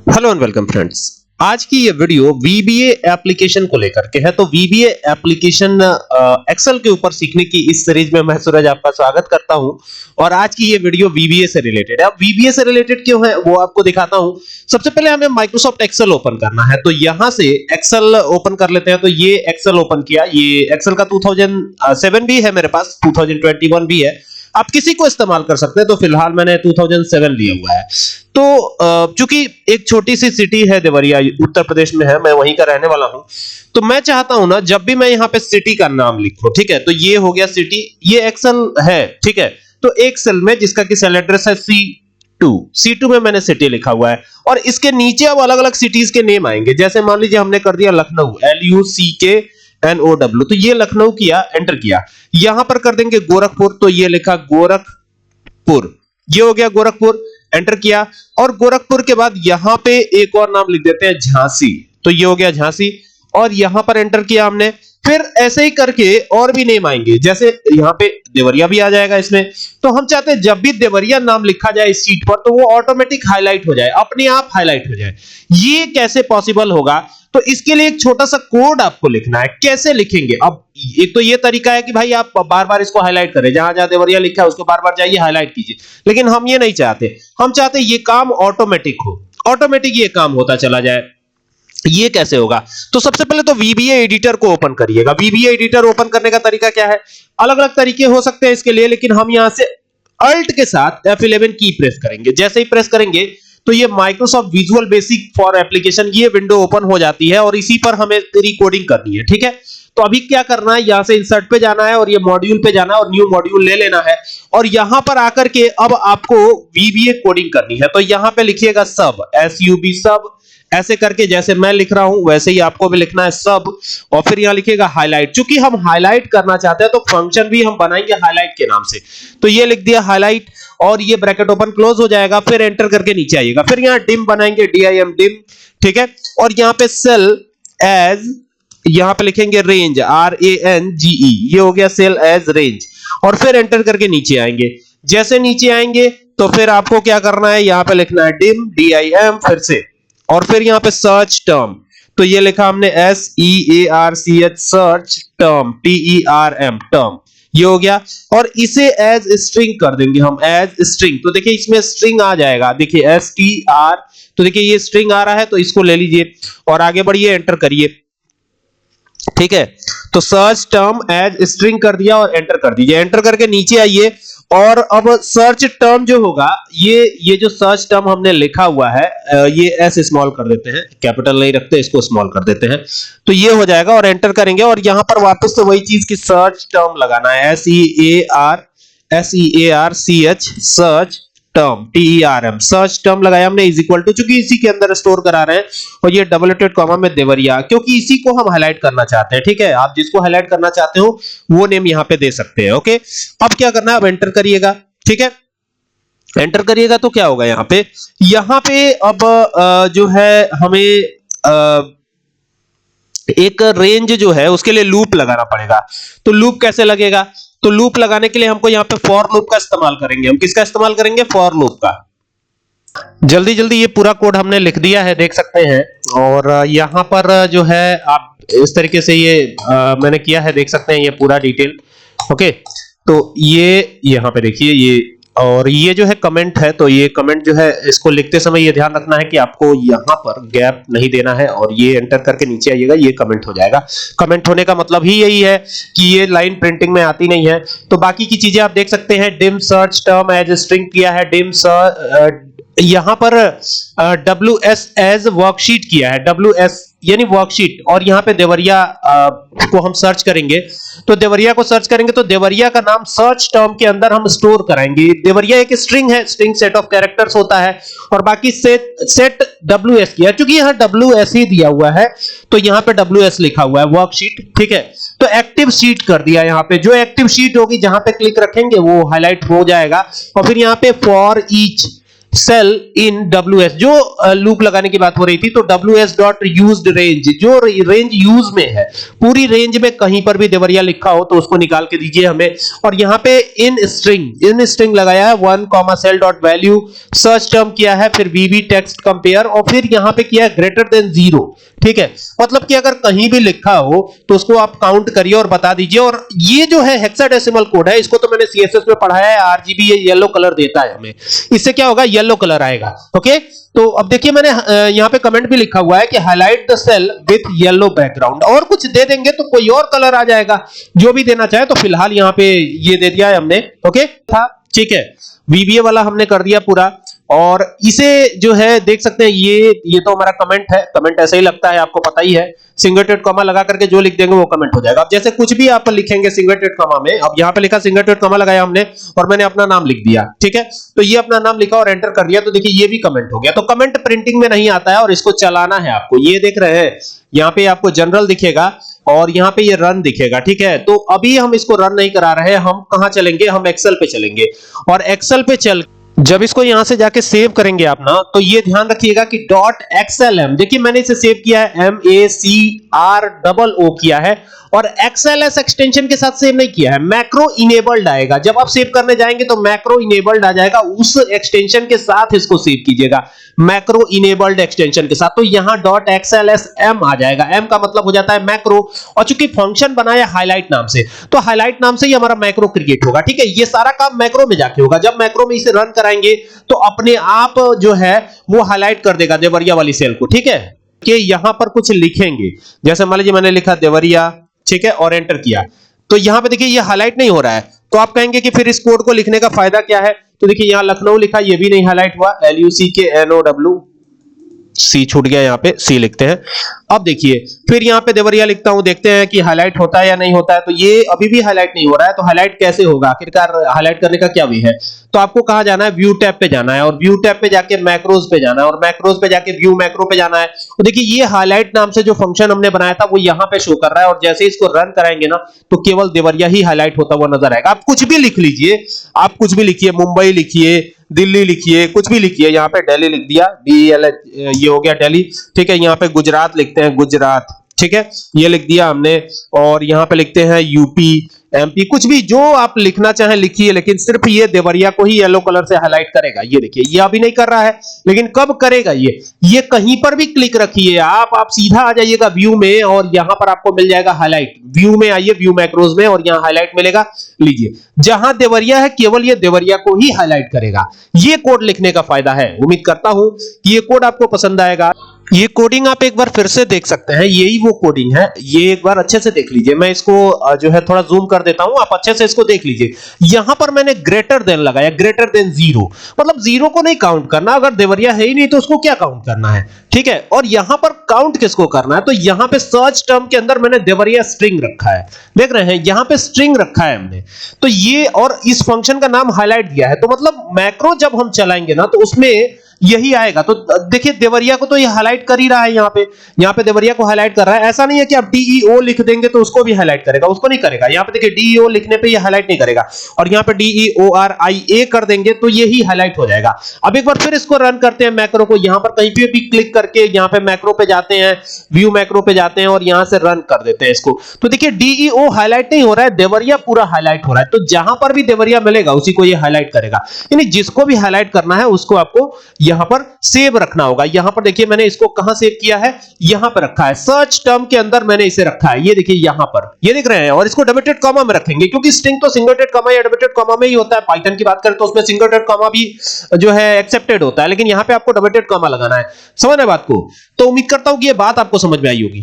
Hello and welcome friends. आज की ये वीडियो VBA एप्लीकेशन को लेकर के है। तो VBA एप्लीकेशन एक्सेल के ऊपर सीखने की इस सीरीज में मैं सूरज आपका स्वागत करता हूं। और आज की ये वीडियो VBA से रिलेटेड है। अब VBA से रिलेटेड क्यों है वो आपको दिखाता हूं। सबसे पहले हमें माइक्रोसॉफ्ट एक्सेल ओपन करना है, तो यहां से एक्सेल ओपन कर लेते हैं। तो ये एक्सेल ओपन किया, ये एक्सेल का 2007 भी है मेरे पास, 2021 भी है, आप किसी को इस्तेमाल कर सकते हैं। तो फिलहाल मैंने 2007 लिया हुआ है। तो चूंकि एक छोटी सी सिटी है देवरिया, उत्तर प्रदेश में है, मैं वहीं का रहने वाला हूं, तो मैं चाहता हूं ना जब भी मैं यहां पे सिटी का नाम लिखूं, ठीक है, तो ये हो गया सिटी, ये एक्सेल है, ठीक है। तो एक सेल में जिसका कि सेल एड्रेस है C2 में मैंने सिटी लिखा हुआ है, और इसके नीचे अब अलग अलग सिटीज के नेम आएंगे। जैसे मान लीजिए हमने कर दिया लखनऊ, LUCKNOW, तो ये लखनऊ किया, एंटर किया। यहां पर कर देंगे गोरखपुर, तो ये लिखा गोरखपुर, ये हो गया गोरखपुर, एंटर किया। और गोरखपुर के बाद यहां पे एक और नाम लिख देते हैं झांसी, तो ये हो गया झांसी, और यहां पर एंटर किया हमने। फिर ऐसे ही करके और भी नेम आएंगे, जैसे यहां पे देवरिया भी आ जाएगा इसमें। तो हम चाहते हैं जब भी देवरिया नाम लिखा जाए इस शीट पर, तो वो ऑटोमेटिक हाईलाइट हो जाए, अपने आप हाईलाइट हो जाए। ये कैसे पॉसिबल होगा? तो इसके लिए एक छोटा सा कोड आपको लिखना है। कैसे लिखेंगे? अब एक तो ये तरीका है कि भाई आप बार बार इसको हाईलाइट करें, जहां जहां देवरिया लिखा है उसको बार बार जाइए हाईलाइट कीजिए, लेकिन हम ये नहीं चाहते। हम चाहते ये काम ऑटोमेटिक हो, ऑटोमेटिक ये काम होता चला जाए। ये कैसे होगा? तो सबसे पहले तो VBA एडिटर को ओपन करिएगा। VBA एडिटर ओपन करने का तरीका क्या है? अलग अलग तरीके हो सकते हैं इसके लिए, लेकिन हम यहां से अल्ट के साथ F11 की प्रेस करेंगे। जैसे ही प्रेस करेंगे तो ये Microsoft visual basic for application, ये विंडो ओपन हो जाती है, और इसी पर हमें रिकोडिंग करनी है, ठीक है। तो अभी क्या करना है, यहां से इंसर्ट पे जाना है और ये मॉड्यूल पे जाना है और न्यू मॉड्यूल ले लेना है, और यहां पर आकर के अब आपको VBA कोडिंग करनी है। तो यहां पे लिखिएगा सब, SUB सब, ऐसे करके जैसे मैं लिख रहा हूं वैसे ही आपको भी लिखना है सब, और फिर यहां लिखिएगा हाईलाइट। चूंकि हम हाईलाइट करना चाहते हैं तो फंक्शन भी हम बनाएंगे हाईलाइट के नाम से, तो ये लिख दिया हाईलाइट, और ये ब्रैकेट ओपन क्लोज हो जाएगा। फिर एंटर करके नीचे आइएगा, फिर यहां डिम बनाएंगे, DIM डिम, ठीक है। और यहां पे सेल एज, यहां पे लिखेंगे रेंज, RANGE, ये हो गया सेल एज रेंज, और फिर एंटर करके नीचे आएंगे। जैसे नीचे आएंगे तो फिर आपको क्या करना है, यहां पे लिखना है डिम, DIM, फिर से, और फिर यहां पे सर्च टर्म, तो ये लिखा हमने SEARCH, search term, TERM, term, ये हो गया। और इसे एज स्ट्रिंग कर देंगे हम, एज स्ट्रिंग। तो देखिए इसमें स्ट्रिंग आ जाएगा, देखिए STR, तो देखिए ये स्ट्रिंग आ रहा है, तो इसको ले लीजिए और आगे बढ़िए, एंटर करिए, ठीक है। तो सर्च टर्म एज स्ट्रिंग कर दिया और एंटर कर दीजिए। एंटर करके नीचे आइए, और अब सर्च टर्म जो होगा, ये जो सर्च टर्म हमने लिखा हुआ है, ये S स्मॉल कर देते हैं, कैपिटल नहीं रखते, इसको स्मॉल कर देते हैं, तो ये हो जाएगा। और एंटर करेंगे, और यहां पर वापस से वही चीज की सर्च टर्म लगाना है, SEARCH, search term, TERM, search term लगाया हमने, इज इक्वल टू, चूंकि इसी के अंदर स्टोर करा रहे हैं, और ये डबल डॉटेड कॉमा में देवरिया, क्योंकि इसी को हम हाईलाइट करना चाहते हैं, ठीक है। आप जिसको हाईलाइट करना चाहते हो वो नेम यहां पे दे सकते हैं, ओके। अब क्या करना है, अब एंटर करिएगा, ठीक है। एंटर करिएगा तो क्या होगा, यहां पे अब जो है हमें एक रेंज जो है उसके लिए लूप लगाना पड़ेगा। तो लूप कैसे लगेगा? तो लूप लगाने के लिए हमको यहाँ पे फॉर लूप का इस्तेमाल करेंगे। हम किसका इस्तेमाल करेंगे? फॉर लूप का। जल्दी जल्दी ये पूरा कोड हमने लिख दिया है, देख सकते हैं। और यहाँ पर जो है आप इस तरीके से ये मैंने किया है, देख सकते हैं ये पूरा डिटेल, ओके। तो ये यहाँ पे देखिए ये, और ये जो है कमेंट है, तो ये कमेंट जो है इसको लिखते समय ये ध्यान रखना है कि आपको यहाँ पर गैप नहीं देना है, और ये एंटर करके नीचे आइएगा, ये कमेंट हो जाएगा। कमेंट होने का मतलब ही यही है कि ये लाइन प्रिंटिंग में आती नहीं है। तो बाकी की चीजें आप देख सकते हैं, dim search term as string किया है, डिम यहां पर WS एज वर्कशीट किया है, WS यानी वर्कशीट, और यहां पे देवरिया को हम सर्च करेंगे, तो देवरिया को सर्च करेंगे तो देवरिया का नाम सर्च टर्म के अंदर हम स्टोर कराएंगे। देवरिया एक स्ट्रिंग है, स्ट्रिंग सेट ऑफ कैरेक्टर्स होता है, और बाकी सेट WS किया, क्योंकि यहां WS ही दिया हुआ है, तो यहां पे WS लिखा हुआ है, वर्कशीट, ठीक है। तो एक्टिव शीट कर दिया, यहां पे जो एक्टिव शीट होगी जहां पे क्लिक रखेंगे वो हाईलाइट हो जाएगा। और फिर यहां पे for each, cell in WS, जो लूप लगाने की बात हो रही थी, तो WS डॉट यूज्ड रेंज, जो रेंज यूज में है, पूरी रेंज में कहीं पर भी देवरिया लिखा हो तो उसको निकाल के दीजिए हमें। और यहां पे इन स्ट्रिंग लगाया है 1 cell dot value, search term किया है, फिर VB टेक्स्ट कंपेयर, और फिर यहां पे किया है ग्रेटर देन 0। ठीक है, मतलब कि अगर कहीं भी लिखा हो तो उसको आप काउंट करिए और बता दीजिए। और ये जो है हेक्साडेसिमल कोड है, इसको तो मैंने CSS में पढ़ाया है, RGB ये येलो कलर देता है हमें, इससे क्या होगा, येलो कलर आएगा। ओके, तो अब देखिए मैंने यहां पे कमेंट भी लिखा हुआ है कि highlight the cell with yellow background, और कुछ दे देंगे तो कोई और कलर आ जाएगा, जो भी देना चाहे। तो फिलहाल यहां पे ये दे दिया है हमने। ओके था, ठीक है, VBA वाला हमने कर दिया पूरा। और इसे जो है देख सकते हैं, ये तो हमारा कमेंट है, कमेंट ऐसे ही लगता है, आपको पता ही है, सिंगल टेट कॉमा लगा करके जो लिख देंगे वो कमेंट हो जाएगा। अब जैसे कुछ भी आप लिखेंगे सिंगल टेट कॉमा में, अब यहां पे लिखा सिंगल टेट कॉमा लगाया हमने और मैंने अपना नाम लिख दिया। ठीक है, तो ये अपना नाम लिखा और एंटर कर दिया, तो देखिए ये भी कमेंट हो गया। तो कमेंट प्रिंटिंग में नहीं आता है और इसको चलाना है आपको। ये देख रहे हैं, यहां पे आपको जनरल दिखेगा और यहां पे ये रन दिखेगा। ठीक है, तो अभी हम इसको रन नहीं करा रहे हैं, हम कहां चलेंगे, हम एक्सेल पे चलेंगे। और एक्सेल पे चल जब इसको यहां से जाके सेव करेंगे आप ना, तो ये ध्यान रखिएगा कि .xlm, देखिए मैंने इसे सेव किया है, MACROO किया है, और XLS एक्सटेंशन के साथ सेव नहीं किया है, मैक्रो इनेबल्ड आएगा। जब आप सेव करने जाएंगे तो मैक्रो इनेबल्ड आ जाएगा, उस एक्सटेंशन के साथ इसको सेव कीजिएगा, मैक्रो इनेबल्ड एक्सटेंशन के साथ। तो यहां .xlsm आ जाएगा, m का मतलब हो जाता है मैक्रो, और चूंकि फंक्शन बनाया हाईलाइट नाम से, तो हाईलाइट नाम से ही हमारा मैक्रो क्रिएट होगा। ठीक है, ये सारा काम मैक्रो में जाके होगा। जब मैक्रो में इसे रन कराएंगे तो अपने आप जो है वो हाईलाइट कर देगा देवरिया वाली सेल को। ठीक है, कि यहां पर कुछ लिखेंगे, जैसे मान लीजिए मैंने लिखा देवरिया, ठीक है, और एंटर किया, तो यहां पे देखिए ये हाईलाइट नहीं हो रहा है। तो आप कहेंगे कि फिर इस कोड को लिखने का फायदा क्या है, तो देखिए यहां लखनऊ लिखा, ये भी नहीं हाईलाइट हुआ, LUCKNOW, सी छूट गया, यहां पे सी लिखते हैं। अब देखिए फिर यहां पे देवरिया लिखता हूं, देखते हैं कि हाईलाइट होता है या नहीं होता है। तो ये अभी भी हाईलाइट नहीं हो रहा है, तो हाईलाइट कैसे होगा, आखिरकार हाईलाइट करने का क्या वे है। तो आपको कहां जाना है, व्यू टैब पे जाना है, और व्यू टैब पे जाके मैक्रोज पे जाना है, और मैक्रोज पे जाके व्यू मैक्रो पे जाना है। तो देखिए ये हाईलाइट नाम से जो फंक्शन हमने बनाया था वो यहां पे शो कर रहा है, और जैसे इसको रन कराएंगे ना तो केवल देवरिया ही हाईलाइट होता हुआ नजर आएगा। आप कुछ भी लिख लीजिए, आप कुछ भी लिखिए, मुंबई लिखिए, दिल्ली लिखिए, कुछ भी लिखिए, यहां पे दिल्ली लिख दिया, DEL, ये हो गया दिल्ली। ठीक है, यहां पे गुजरात लिखते हैं, गुजरात, ठीक है, ये लिख दिया हमने। और यहां पे लिखते हैं यूपी, MP, कुछ भी जो आप लिखना चाहें लिखिए, लेकिन सिर्फ ये देवरिया को ही येलो कलर से हाईलाइट करेगा। ये देखिए ये अभी नहीं कर रहा है, लेकिन कब करेगा ये कहीं पर भी क्लिक रखिए आप सीधा आ जाइएगा व्यू में, और यहां पर आपको मिल जाएगा हाईलाइट। व्यू में आइए, व्यू मैक्रोज में, और यहां हाईलाइट मिलेगा, लीजिए, जहां देवरिया है केवल ये देवरिया को ही हाईलाइट करेगा। ये कोड लिखने का फायदा है। उम्मीद करता हूं कि ये कोड आपको पसंद आएगा। ये कोडिंग आप एक बार फिर से देख सकते हैं, यही वो कोडिंग है, ये एक बार अच्छे से देख लीजिए। मैं इसको जो है थोड़ा जूम कर देता हूं, आप अच्छे से इसको देख लीजिए। यहां पर मैंने ग्रेटर देन लगाया, ग्रेटर देन 0, मतलब 0 को नहीं काउंट करना, अगर देवरिया है ही नहीं तो उसको क्या काउंट करना है। ठीक है, और यहां पर काउंट किसको करना है, तो यहां पे सर्च टर्म के अंदर मैंने देवरिया स्ट्रिंग रखा है, देख रहे हैं, यहां पे स्ट्रिंग रखा है हमने। तो ये, और इस फंक्शन का नाम हाईलाइट दिया है, तो मतलब मैक्रो जब हम चलाएंगे ना तो उसमें यही आएगा। तो देखिए देवरिया को तो ये हाईलाइट कर ही रहा है, यहां पे देवरिया को हाईलाइट कर रहा है। ऐसा नहीं है कि आप DEO लिख देंगे तो उसको भी हाईलाइट करेगा, उसको नहीं करेगा। यहां पे देखिए DEO लिखने पे ये हाईलाइट नहीं करेगा, और यहां पे DEORIA कर देंगे तो ये ही हाईलाइट हो जाएगा। अब एक बार फिर इसको रन करते हैं मैक्रो को, यहां पर कहीं पे भी क्लिक करके यहां पे मैक्रो पे जाते हैं, व्यू मैक्रो पे जाते हैं, और यहां से रन कर देते हैं इसको। तो देखिए DEO हाईलाइट नहीं हो रहा है, देवरिया पूरा हाईलाइट हो रहा है। तो जहां पर भी देवरिया मिलेगा उसी को ये हाईलाइट करेगा, यानी जिसको भी हाईलाइट करना है उसको आपको यहां पर सेव रखना होगा। यहां पर देखिए मैंने इसको कहां सेव किया है, यहां पर रखा है, सर्च टर्म के अंदर मैंने इसे रखा है, ये देखिए यहां पर, ये देख रहे हैं। और इसको डबल टेड कॉमा में रखेंगे, क्योंकि स्ट्रिंग तो सिंगल टेड कॉमा या डबल टेड कॉमा में ही होता है। पाइथन की बात करें तो उसमें सिंगल टेड कॉमा भी जो है एक्सेप्टेड होता है, लेकिन यहां पे आपको डबल टेड कॉमा लगाना है। समझ रहे बात को? तो उम्मीद करता हूं कि ये बात आपको समझ में आई होगी।